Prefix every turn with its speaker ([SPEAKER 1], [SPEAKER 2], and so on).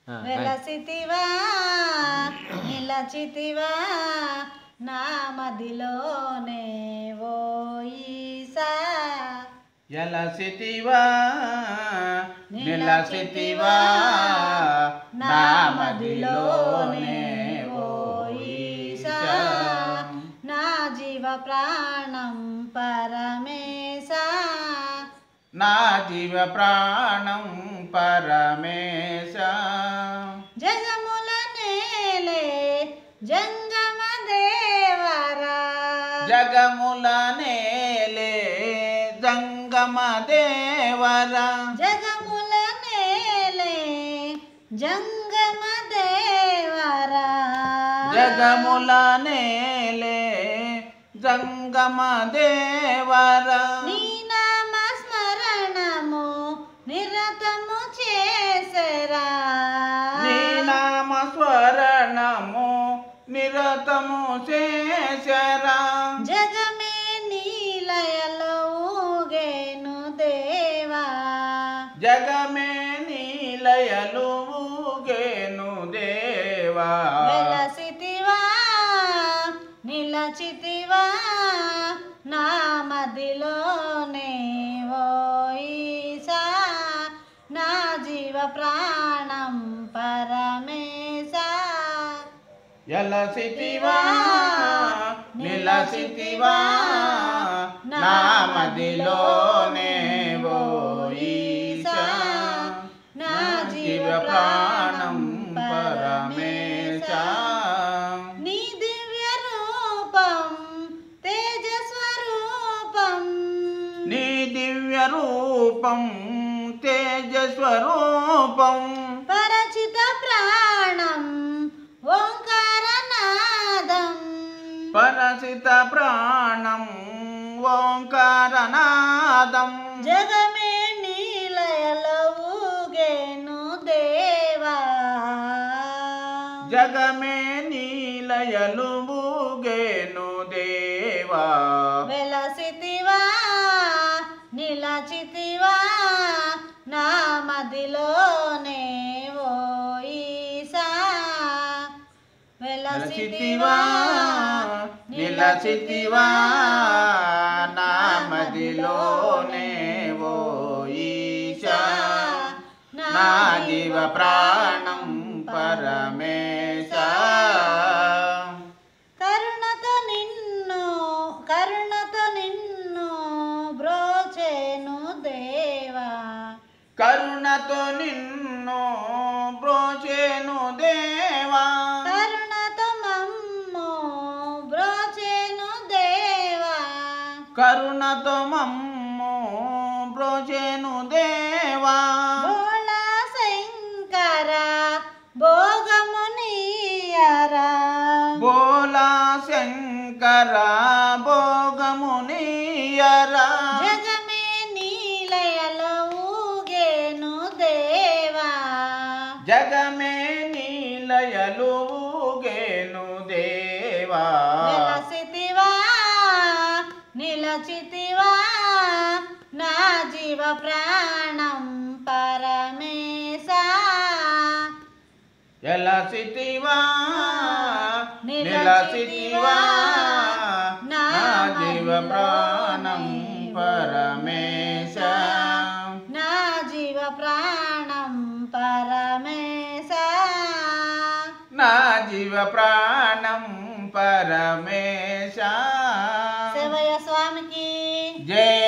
[SPEAKER 1] వెలసితివా నిలచితివా నా మదిలోనే ఓ ఈసా
[SPEAKER 2] వెలసితివా నిలచితివా నా మదిలోనే ఓ ఈసా
[SPEAKER 1] నా జీవ ప్రాణం పరమేశా
[SPEAKER 2] నా జీవ ప్రాణం పరమేశ
[SPEAKER 1] జగముల నేలే జంగమ దేవరా
[SPEAKER 2] జగముల నేలే జంగమ దేవరా
[SPEAKER 1] జగముల నేలే జంగమ దేవరా
[SPEAKER 2] జగముల నేలే జంగమ దేవరా
[SPEAKER 1] నీ నామ స్మరణము నిరతము చేసరా
[SPEAKER 2] నీ నామ స్మరణము నిరతము చేసరా
[SPEAKER 1] జగమే నీలయలో ఊగేను దేవా
[SPEAKER 2] జగమే నీలయలు ఊగేను దేవా
[SPEAKER 1] వెలసితివా నిలచితివా నా మదిలోనే ఓ ఈసా నా జీవ ప్రాణం పరమేశా
[SPEAKER 2] వెలసితివా నిలసితివా నా మదిలోనే ఓ ఈశా నా జీవ ప్రాణం పరమేశా
[SPEAKER 1] నీ దివ్య రూపం తేజస్వరూపం
[SPEAKER 2] నీ దివ్య రూపం తేజస్వరూపం
[SPEAKER 1] పరచిత ప్రాణం ఓంకారనాదం
[SPEAKER 2] పరసిత ప్రాణం ఓంకారనాదం
[SPEAKER 1] జగమే నీలయలో ఊగేను దేవా
[SPEAKER 2] జగమే నీలయలు ఊగేను దేవా
[SPEAKER 1] వెలసితివా నిలచితివా నా మదిలోనే ఓ ఈసా
[SPEAKER 2] వెలసితివా నిలచితివా నా మదిలోనే ఓ ఈశా నా జీవ ప్రాణం పరమేశ
[SPEAKER 1] కరుణతో నిన్ను బ్రోచేను దేవా
[SPEAKER 2] కరుణతో నిన్ను బ్రోచేను దేవా
[SPEAKER 1] కరుణతో మమ్ము బ్రోచేను దేవా
[SPEAKER 2] కరుణతో మమ్ము బ్రోచేను దేవా
[SPEAKER 1] భోళా శంకర భోగమునియరా
[SPEAKER 2] బోలా శంకర భోగమునియరా
[SPEAKER 1] జగమే నీలయలో ఊగేను దేవా
[SPEAKER 2] జగమే నీలయలు ఊగేను దేవా
[SPEAKER 1] వెలసితివా నిలచితివా నా జీవ ప్రాణం పరమేశా
[SPEAKER 2] వెలసితివా నిలసితివా నా జీవ ప్రాణం పరమేశ
[SPEAKER 1] నా జీవ ప్రాణం పరమేశా
[SPEAKER 2] నా జీవ ప్రాణం పరమేశ
[SPEAKER 1] శివయ్య స్వామికి
[SPEAKER 2] జయ